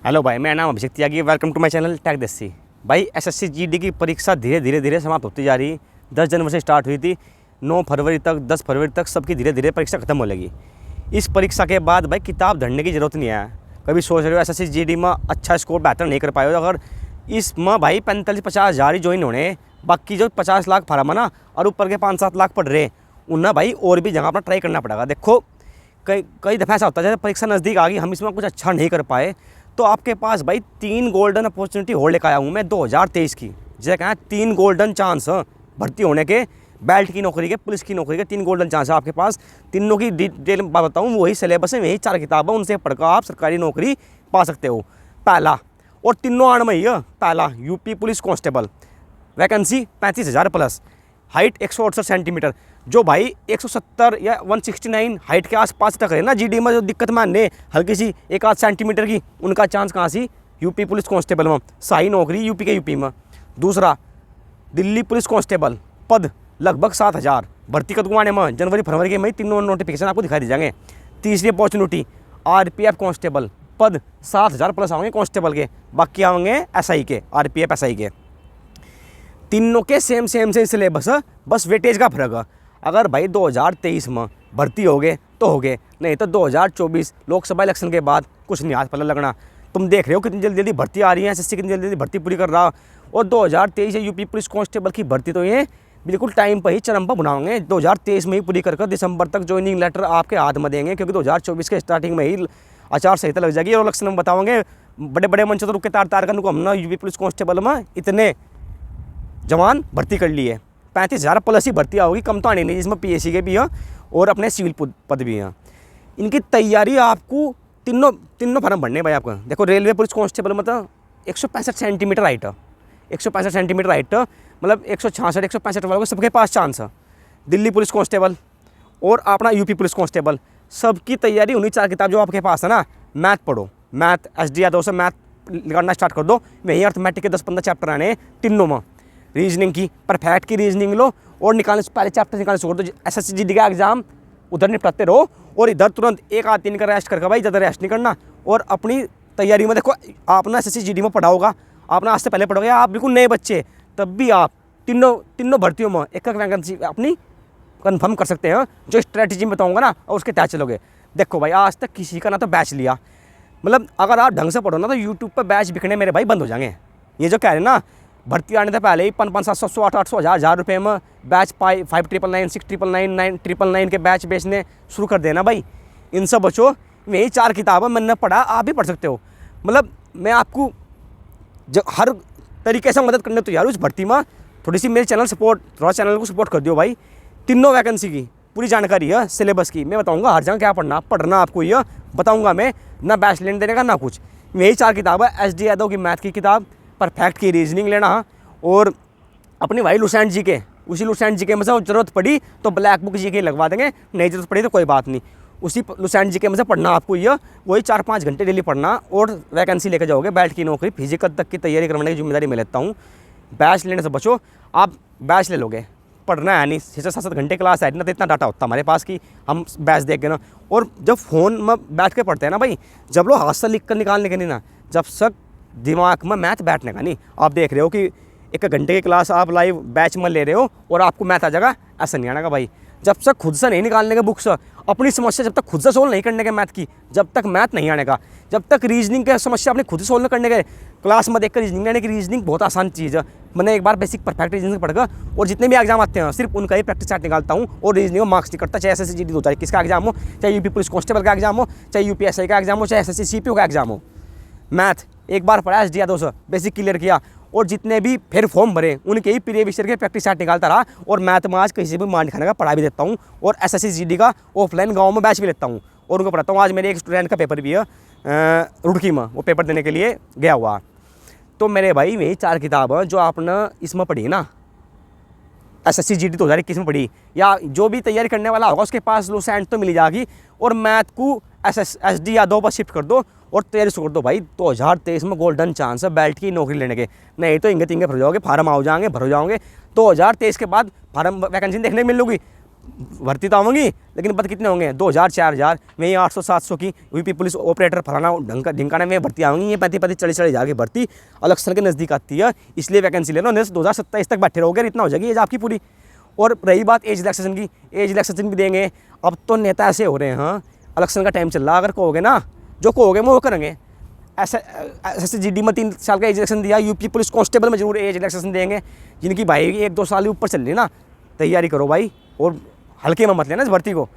Hello भाई, मेरा नाम Abhishek Tyagi. Welcome to my channel tech Desi. भाई एसएससी जीडी की परीक्षा धीरे धीरे समाप्त होती जा रही। 10 जनवरी से स्टार्ट हुई थी, 9 फरवरी तक 10 फरवरी तक सबकी धीरे धीरे परीक्षा खत्म हो लगी। इस परीक्षा के बाद भाई किताब धरने की जरूरत नहीं है। कभी सोच रहे हो एसएससी जीडी में अच्छा स्कोर बेहतर नहीं कर पाए हो, अगर इसमें भाई 45-50 हज़ार ही ज्वाइन होने, बाकी जो 50 लाख फार्म है ना और ऊपर के 5-7 लाख पढ़ रहे उन्हें भाई और भी जगह अपना ट्राई करना पड़ेगा। देखो कई दफ़ा ऐसा होता है, जैसे परीक्षा नज़दीक आ गई, हम इसमें कुछ अच्छा नहीं कर पाए तो आपके पास भाई 3 गोल्डन अपॉर्चुनिटी और लेकर आया हूँ मैं 2023 की। जैसे कहा 3 गोल्डन चांस भर्ती होने के, बेल्ट की नौकरी के, पुलिस की नौकरी के 3 गोल्डन चांस है आपके पास। तीनों की डिटेल बात बताऊँ, वही सिलेबस है, वही 4 किताबें, उनसे पढ़कर आप सरकारी नौकरी पा सकते हो। पहला और तीनों आड़ में ही है। पहला UP police constable, vacancy 35,000 plus, height 168 centimetre. जो भाई 170 या 169 हाइट के आसपास तक रहे ना जीडी में, जो दिक्कत मानने हल्की सी 1-8 सेंटीमीटर की, उनका चांस कहाँ सी? यूपी पुलिस कांस्टेबल में, सही नौकरी यूपी के यूपी में। दूसरा दिल्ली पुलिस कांस्टेबल, पद लगभग 7,000, भर्ती कद आने में जनवरी फरवरी के में तीनों नोटिफिकेशन आपको दिखाई दी जाएंगे। तीसरी अपॉर्चुनिटी आरपीएफ कांस्टेबल, पद 7,000 प्लस आएंगे कांस्टेबल के, बाकी आएंगे एसआई के, आरपीएफ एसआई के। तीनों के सेम सिलेबस है, बस वेटेज का फर्क है। अगर भाई 2023 में भर्ती हो गए तो हो गए, नहीं तो 2024 लोकसभा इलेक्शन के बाद कुछ नहीं हाथ पल्ला लगना। तुम देख रहे हो कितनी जल्दी जल्दी भर्ती आ रही है, एसएससी कितनी जल्दी जल्दी भर्ती पूरी कर रहा। और 2023 यूपी पुलिस कांस्टेबल की भर्ती तो ये बिल्कुल टाइम पर ही चरम पर बनाओगे। 2023 में ही पूरी कर दिसंबर तक ज्वाइनिंग लेटर आपके हाथ में देंगे, क्योंकि 2024 के स्टार्टिंग में ही आचार संहिता लग जाएगी और इलेक्शन में बताओगे बड़े बड़े मंच तो रुक के तार कर हमने यूपी पुलिस कांस्टेबल में इतने जवान भर्ती कर लिए। 35,000 प्लस ही भर्ती होगी, कम तो आनी नहीं, जिसमें पीएससी के भी हैं और अपने सिविल पद भी हैं। इनकी तैयारी आपको तीनों फार्म भरने भाई आपका। देखो रेलवे पुलिस कांस्टेबल में तो 165 सेंटीमीटर हाइट है, 165 सेंटीमीटर हाइट, मतलब 166-165 वालों को सबके पास चांस है। दिल्ली पुलिस कांस्टेबल और अपना यूपी पुलिस कांस्टेबल, सबकी तैयारी उन्हीं 4 किताब जो आपके पास है ना। मैथ पढ़ो, मैथ एसडी यादव से मैथ करना स्टार्ट कर दो। वहीं अर्थमेटिक के 10-15 चैप्टर आने हैं तीनों में। रीजनिंग की परफेक्ट की रीजनिंग लो और निकालने से पहले चैप्टर निकालने छोड़ दो। एसएससी जीडी का एग्जाम उधर निपटाते रहो और इधर तुरंत 1-8 दिन का रेस्ट करके भाई, ज़्यादा रेस्ट नहीं करना। और अपनी तैयारी में देखो, आपने एसएससी जीडी में पढ़ा होगा, आपने आज से पहले पढ़ोगे, आप बिल्कुल नए बच्चे, तब भी आप तीनों भर्तियों में एक वैकेंसी अपनी कन्फर्म कर सकते हैं। जो स्ट्रैटेजी में बताऊँगा ना और उसके तहत चलोगे। देखो भाई, आज तक किसी का ना तो बैच लिया, मतलब अगर आप ढंग से पढ़ो ना तो यूट्यूब पर बैच बिकने मेरे भाई बंद हो जाएंगे। ये जो कह रहे हैं ना भर्ती आने से पहले ही 500-700, 800, 1,000 रुपये में बैच 5,999, 6,999, 999 के बैच बेचने शुरू कर देना भाई। इनसे बचो। यही 4 किताबें मैंने पढ़ा, आप भी पढ़ सकते हो। मतलब मैं आपको जो हर तरीके से मदद करने तैयार हूँ इस भर्ती में। थोड़ी सी मेरे थोड़ा चैनल को सपोर्ट कर दियो भाई। तीनों वैकेंसी की पूरी जानकारी है, सिलेबस की मैं बताऊँगा, हर जगह क्या पढ़ना आपको ये बताऊँगा मैं, ना बैच लेने देने का ना कुछ। यही 4 किताब है, एसडी यादव की मैथ की किताब, परफेक्ट की रीजनिंग लेना, और अपनी भाई लुसेंट जी के, उसी लुसेंट जी के में से जरूरत पड़ी तो ब्लैक बुक जी के लगवा देंगे, नहीं जरूरत पड़ी तो कोई बात नहीं, उसी लुसेंट जी के में से पढ़ना आपको। ये वही 4-5 घंटे डेली पढ़ना और वैकेंसी लेकर जाओगे, बेल्ट की नौकरी, फिजिकल तक की तैयारी करवाने की जिम्मेदारी मैं लेता हूँ। बैच लेने से बचो। आप बैच ले लोगे, पढ़ना है नहीं, 6-7 घंटे क्लास है ना, तो इतना डाटा होता हमारे पास कि हम बैच देख गए ना। और जब फ़ोन में बैठ के पढ़ते हैं ना भाई, जब लोग हाथ से लिख कर निकालने के नहीं ना, जब तक दिमाग में मैथ बैठने का नहीं। आप देख रहे हो कि 1 घंटे की क्लास आप लाइव बैच में ले रहे हो और आपको मैथ आ जाएगा, ऐसा नहीं आने का भाई। जब तक खुद से नहीं निकालने के बुक्स, अपनी समस्या जब तक खुद से सोल्व नहीं करने के मैथ की, जब तक मैथ नहीं आने का, जब तक रीजनिंग के समस्या अपनी खुद से सोल्व करने के, क्लास में देखकर रीजनिंग लेने की, रीजनिंग बहुत आसान चीज़ है। मैंने एक बार बेसिक परफेक्ट रीजनिंग पढ़कर और जितने भी एग्जाम आते हैं सिर्फ उनका ही प्रैक्टिस चार्ट निकालता हूँ और रीजनिंग में मार्क्स नहीं करता। चाहे एसएससी जीडी 2021 का एग्जाम हो, चाहे यूपी पुलिस कांस्टेबल का एग्जाम हो, चाहे यूपीएसआई का एग्जाम हो, चाहे एसएससी सीपीओ का एग्जाम हो। मैथ एक बार पढ़ा एसडी यादव से, बेसिक क्लियर किया और जितने भी फिर फॉर्म भरे उनके ही प्रीवियस ईयर के प्रैक्टिस चार्ट निकालता रहा। और मैथ में आज किसी भी मान खाने का पढ़ा भी देता हूँ और एसएससी जीडी का ऑफलाइन गांव में बैच भी लेता हूँ और उनको पढ़ाता हूँ। आज मेरे एक स्टूडेंट का पेपर भी है रुड़की में, वो पेपर देने के लिए गया हुआ। तो मेरे भाई वही 4 किताब जो आपने इसमें पढ़ी ना, एसएससी जीडी 2021 में पढ़ी, या जो भी तैयारी करने वाला होगा उसके पास लुसेंट तो मिल जाएगी। और मैथ को एसडी यादव पर शिफ्ट कर दो और तैयारी शुरू कर दो भाई। 2023 में गोल्डन चांस है बेल्ट की नौकरी लेने के, नहीं तो इंगे तिंगे भर जाओगे, फार्म आ जाएंगे, भर जाओगे। 2023 के बाद फार्म वैकेंसी देखने को मिल लूगी। भर्ती तो आऊँगी, लेकिन पता कितने होंगे, 2000 4000। वहीं 800 700 की यूपी पुलिस ऑपरेटर फलाना ढिंकाना में भर्ती आऊँगी। ये 35 40 हज़ार की भर्ती इलेक्शन के नज़दीक आती है, इसलिए वैकेंसी ले लो, नहीं 2027 तक बैठे रहोगे, इतना हो जाएगी एज आपकी पूरी। और रही बात एज रिलैक्सेशन की, एज रिलैक्सेशन भी देंगे। अब तो नेता ऐसे हो रहे हैं, हाँ इलेक्शन का टाइम चल रहा, अगर कहोगे ना जो कहोगे वो करेंगे। ऐसे GD में 3 साल का एज रिलैक्सेशन दिया, यूपी पुलिस कांस्टेबल में जरूर एज रिलैक्सेशन देंगे। जिनकी भाई 1-2 साल ऊपर चल रही ना, तैयारी करो भाई, और हल्के में मत लेना इस भर्ती को।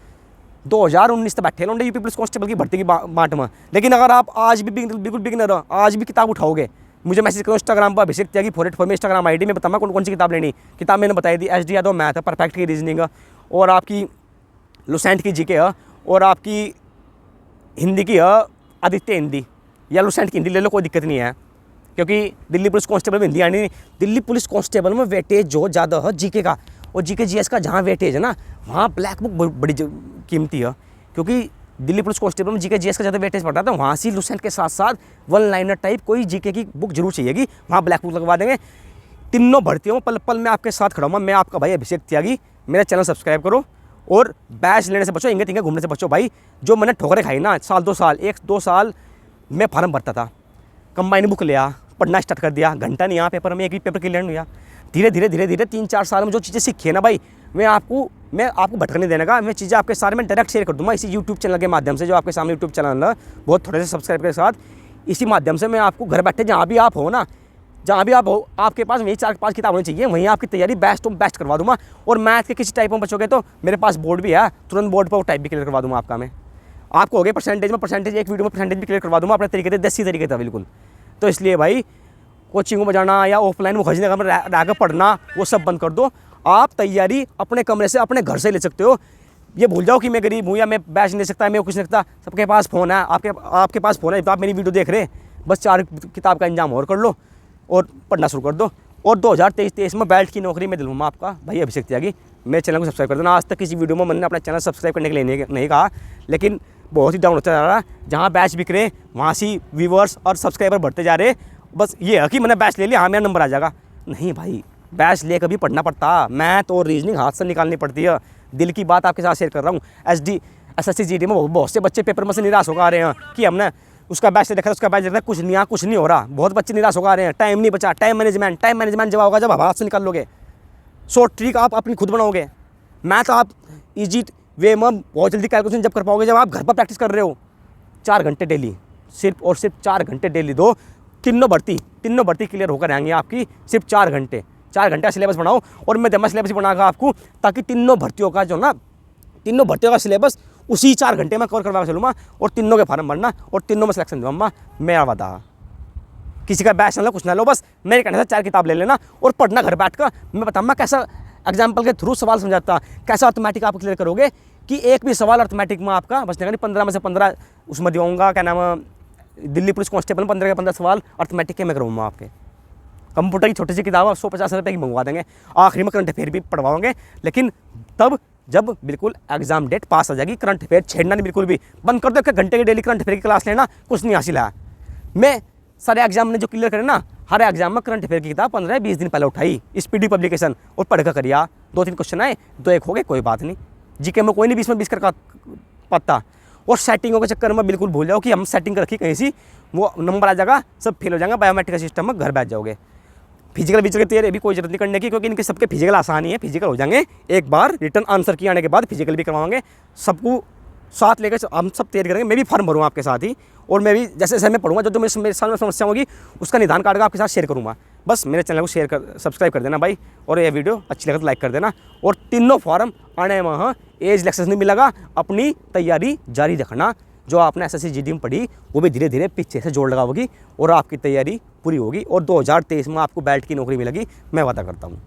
2019 तक बैठे लोगे यूपी पुलिस कांस्टेबल की भर्ती की बाट में। लेकिन अगर आप आज भी बिल्कुल बिगिनर हो, आज भी किताब उठाओगे, मुझे मैसेज करो इंस्टाग्राम पर, अभिषेक त्यागी 484 में इंस्टाग्राम ID में, बताऊँगा कौन सी किताब लेनी। किताब मैंने बताई थी, SD यादव मैथ है, परफेक्ट की रीजनिंग है, और आपकी लुसेंट की GK है, और आपकी हिंदी की है आदित्य हिंदी, या लुसेंट की हिंदी ले लो, कोई दिक्कत नहीं है, क्योंकि दिल्ली पुलिस कांस्टेबल में हिंदी आनी नहीं। दिल्ली पुलिस कांस्टेबल में वेटेज जो ज़्यादा है GK का और GK GS का, जहाँ वेटेज है ना वहाँ ब्लैक बुक बड़ी कीमती है, क्योंकि दिल्ली पुलिस कांस्टेबल में GK GS का ज़्यादा वेटेज पड़ रहा था। वहाँ से लुसेंट के साथ साथ 1 लाइनर टाइप कोई GK की बुक जरूर चाहिएगी, वहाँ ब्लैक बुक लगवा देंगे। तीनों भर्तियों पल पल मैं आपके साथ खड़ा हूँ। मैं आपका भाई अभिषेक त्यागी, मेरा चैनल सब्सक्राइब करो, और बैच लेने से बचो, इंगे तिंगे घूमने से बचो भाई। जो मैंने ठोकरें खाई ना, साल 2 साल 1-2 साल मैं फार्म भरता था, कंबाइन बुक लिया, पढ़ना स्टार्ट कर दिया, घंटा नहीं यहाँ पेपर में, एक भी पेपर क्लियर नहीं हुआ। धीरे धीरे 3-4 साल में जो चीज़ें सीखी है ना भाई, मैं आपको भटकने देने का, मैं चीज़ें आपके सारे में डायरेक्ट शेयर कर दूँगा इसी यूट्यूब चैनल के माध्यम से। जो आपके सामने यूट्यूब चैनल है, बहुत थोड़े से सब्सक्राइब के साथ, इसी माध्यम से मैं आपको घर बैठे जहाँ भी आप हो ना, जहाँ भी आप हो, आपके पास वही 4-5 किताब होनी चाहिए, वहीं आपकी तैयारी बेस्ट करवा दूँगा। और मैथ के किसी टाइप में बचोगे तो मेरे पास बोर्ड भी है, तुरंत बोर्ड पर टाइप भी क्लियर करवा दूँगा आपका। मैं आपको हो गया परसेंटेज एक वीडियो में परसेंटेज भी क्लियर करवा दूँगा अपने तरीके से, देसी तरीके था बिल्कुल। तो इसलिए भाई कोचिंग में जाना या ऑफलाइन में खरीदने का रह पढ़ना, वो सब बंद कर दो। आप तैयारी अपने कमरे से, अपने घर से ले सकते हो। ये भूल जाओ कि मैं गरीब हूँ या मैं बैच नहीं ले सकता, मैं कुछ नहीं सकता। सबके पास फ़ोन है, आपके पास फ़ोन है, तो आप मेरी वीडियो देख रहे हैं, बस 4 किताब का इंतजाम और कर लो और पढ़ना शुरू कर दो। और 2023 में बेल्ट की नौकरी में दिलूँगा आपका भाई अभिषेक त्यागी। मेरे चैनल को सब्सक्राइब कर देना। आज तक किसी वीडियो में मैंने अपना चैनल सब्सक्राइब करने के लिए नहीं कहा, लेकिन बहुत ही डाउन होता जा रहा है। जहाँ बैच बिक रहे वहाँ से व्यूवर्स और सब्सक्राइबर बढ़ते जा रहे। बस ये है कि मैंने बैच ले लिया, हाँ मेरा नंबर आ जाएगा। नहीं भाई, बैच ले कभी पढ़ना पड़ता, मैथ और रीजनिंग हाथ से निकालनी पड़ती है। दिल की बात आपके साथ शेयर कर रहा हूँ। SSC GD में बहुत से बच्चे पेपर में से निराश होकर आ रहे हैं कि हमने उसका बैच देखा, उसका बैच देखा, कुछ नहीं हो रहा। बहुत बच्चे निराश होकर आ रहे हैं, टाइम नहीं बचा। टाइम मैनेजमेंट जब होगा, जब हाथ से निकाल लोगे, शॉर्ट ट्रिक आप अपनी खुद बनाओगे। मैथ आप ईजी वे में बहुत जल्दी कैलकुलेशन जब कर पाओगे जब आप घर पर प्रैक्टिस कर रहे हो। 4 घंटे डेली, सिर्फ 4 घंटे डेली दो। तीनों भर्ती क्लियर होकर आएंगे आपकी, सिर्फ 4 घंटे का सिलेबस बनाओ। और मैं दमा सिलेबस बनाऊंगा आपको, ताकि तीनों भर्तियों का सिलेबस उसी 4 घंटे में कवर करवा चलूँगा। और तीनों के फार्म भरना और तीनों में सिलेक्शन दूंगा, मेरा वादा। किसी का बैच ना लो, कुछ ना लो, बस मेरे कहने से 4 किताब ले लेना और पढ़ना घर बैठ कर। मैं बताऊँगा कैसा एग्जाम्पल के थ्रू सवाल समझाता, कैसा अर्थमेटिक आप क्लियर करोगे कि एक भी सवाल अर्थमेटिक में आपका बचने का नहीं। 15 में से 15 उसमें दिखाऊँगा, क्या नाम है, दिल्ली पुलिस कांस्टेबल 15 के 15 सवाल अर्थमेटिक के मैं करूँगा आपके। कंप्यूटर की छोटी सी किताब 150 रुपये की मंगवा देंगे, आखिरी में करंट अफेयर भी पढ़वाओगे, लेकिन तब जब बिल्कुल एग्जाम डेट पास आ जाएगी। करंट अफेयर छेड़ना नहीं, बिल्कुल भी बंद कर दो। 1 घंटे की डेली करंट अफेयर की क्लास लेना, कुछ नहीं हासिल है। मैं सारे एग्जाम ने जो क्लियर करे ना, हर एग्जाम में करंट अफेयर की किताब 15-20 दिन पहले उठाई, स्पीडी पब्लिकेशन, और पढ़ कर करिया। 2-3 क्वेश्चन आए, 2-1 हो गए, कोई बात नहीं। जीके में कोई नहीं 20 में 20 कर पाता। और सेटिंगों के चक्कर में बिल्कुल भूल जाओ कि हम सेटिंग कर रखी कहीं सी, वो नंबर आ जाएगा, सब फेल हो जाएगा। बायोमेट्रिक सिस्टम में घर बैठ जाओगे। फिजिकल की तैयारी भी कोई जरूरत नहीं करने की, क्योंकि इनके सबके फिजिकल आसानी है, फिजिकल हो जाएंगे। एक बार रिटर्न आंसर की आने के बाद फिजिकल भी करवाएंगे। सबको साथ लेकर हम सब तैयारी करेंगे। मैं भी फॉर्म भरूँगा आपके साथ ही, और मैं भी जैसे जैसे मैं पढ़ूंगा, जो मेरे सामने समस्या होगी उसका निदान काट कर आपके साथ शेयर करूँगा। बस मेरे चैनल को सब्सक्राइब कर देना भाई, और ये वीडियो अच्छी लगे तो लाइक कर देना। और तीनों फॉर्म आने में एज रिलैक्सेशन नहीं मिलेगा, अपनी तैयारी जारी रखना। जो आपने SSC GD में पढ़ी वो भी धीरे धीरे पीछे से जोड़ लगाओगी और आपकी तैयारी पूरी होगी, और 2023 में आपको बेल्ट की नौकरी मिलेगी, मैं वादा करता हूँ।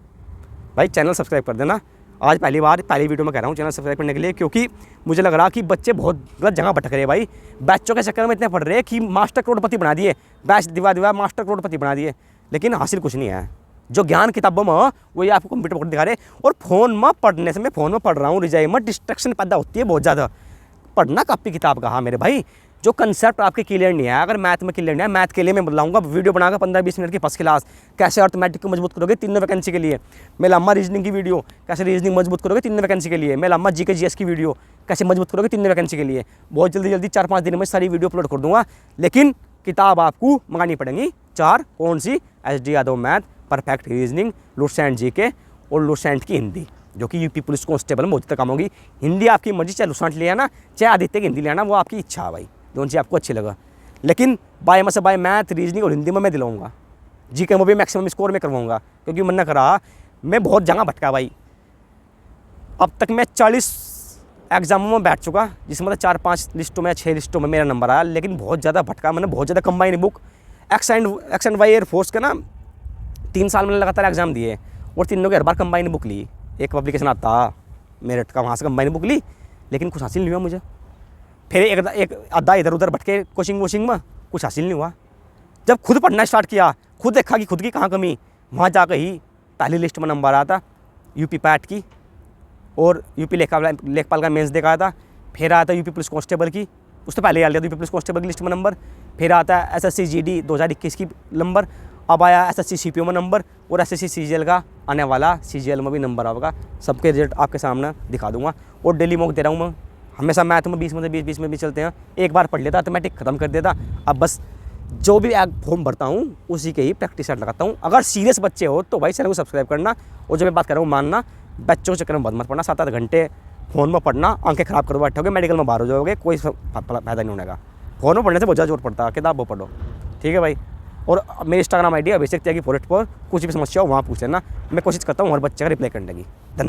भाई चैनल सब्सक्राइब कर देना। आज पहली वीडियो में कह रहा हूँ चैनल सब्सक्राइब करने के लिए, क्योंकि मुझे लग रहा कि बच्चे बहुत गलत जगह भटक रहे हैं भाई। बैचों के चक्कर में इतने पढ़ रहे हैं कि मास्टर करोड़पति बना दिए, बैच दिवा मास्टर करोड़पति बना दिए, लेकिन हासिल कुछ नहीं है। जो ज्ञान किताबों में वो ये आपको कंप्यूटर पर दिखा रहे। और फ़ोन में पढ़ने से, मैं फ़ोन में पढ़ रहा हूँ, रिजाई में डिस्ट्रैक्शन पैदा होती है बहुत ज़्यादा। पढ़ना कॉपी किताब का, हाँ मेरे भाई। जो कंसेप्ट आपके क्लियर नहीं है, अगर मैथ में क्लियर नहीं है, मैथ के लिए मैं बताऊंगा वीडियो बनाकर 15-20 मिनट की फर्स्ट क्लास, कैसे अर्थमेटिक को मजबूत करोगे 3 वैकेंसी के लिए। मैं लाऊंगा रीजनिंग की वीडियो, कैसे रीजनिंग मजबूत करोगे 3 वैकेंसी के लिए। मैं लाऊंगा जीके जीएस की वीडियो, कैसे मजबूत करोगे 3 वैकेंसी के लिए। बहुत जल्दी 4-5 दिन में सारी वीडियो अपलोड कर दूंगा, लेकिन किताब आपको मंगानी पड़ेंगी 4। कौन सी? S D. Yadav math, perfect reasoning, Lucent GK और लुसेंट की हिंदी, जो कि यूपी पुलिस कांस्टेबल में बहुत तक काम होगी। हिंदी आपकी मर्जी, चाहे लुसेंट ले आना चाहे आदित्य की हिंदी ले आना, वो आपकी इच्छा है भाई, जो सी आपको अच्छी लगा। लेकिन बाय में से बाय मैथ रीजनिंग और हिंदी में मैं दिलाऊंगा, जीके में भी मैक्सिमम स्कोर में करवाऊंगा, क्योंकि मन करा मैं बहुत जगह भटका भाई। अब तक मैं 40 एग्जामों में बैठ चुका, जिसमें मतलब 4-5 लिस्टों में 6 लिस्टों में मेरा नंबर आया, लेकिन बहुत ज़्यादा भटका मैंने, बहुत ज़्यादा combine book X and Y air force के ना 3 साल मैंने लगातार एग्जाम दिए, और तीनों की हर बार कंबाइन बुक ली। एक पब्लिकेशन आता मेरिट का, वहाँ से कंबाइन बुक ली, लेकिन कुछ हासिल नहीं हुआ मुझे। फिर एक आधा इधर उधर भटके कोचिंग वोचिंग में, कुछ हासिल नहीं हुआ। जब खुद पढ़ना स्टार्ट किया, खुद देखा कि खुद की कहाँ कमी, वहाँ जाकर ही पहली लिस्ट में नंबर आता यूपी पैट की, और यूपी लेखपाल का मेंस देखा था। फिर आता यूपी पुलिस कांस्टेबल की, उससे पहले आ लिया यूपी पुलिस कांस्टेबल की लिस्ट में नंबर। फिर आता एसएससी जीडी 2021 की नंबर। अब आया एसएससी सीपीओ में नंबर, और एसएससी सीजीएल का आने वाला, सीजीएल में भी नंबर आएगा। सबके रिजल्ट आपके सामने दिखा दूंगा, और डेली मॉक दे रहा हूँ मैं। हमेशा मैथ में 20 में से 20 में भी चलते हैं। एक बार पढ़ लेता ऑटोमेटिक ख़त्म कर देता। अब बस जो भी फॉर्म भरता हूँ उसी के ही प्रैक्टिस सेट लगाता हूँ। अगर सीरियस बच्चे हो तो भाई चैनल को सब्सक्राइब करना, और जो मैं बात कर रहा हूँ मानना। बच्चों के चक्कर में बहुत मत पढ़ना, 7-8 घंटे फ़ोन में पढ़ना, आंखें ख़राब कर बैठोगे, मेडिकल में बाहर हो जाओगे, कोई फायदा नहीं होने का। फ़ोन में पढ़ने से बहुत ज़्यादा जोर पड़ता है, किताब वो पढ़ो, ठीक है भाई। और मेरी इंस्टाग्राम आईडी अभिषेक त्यागी 484, कुछ भी समस्या हो वहाँ पूछ लेना, मैं कोशिश करता हूँ हर बच्चे का रिप्लाई करने की। धन्यवाद।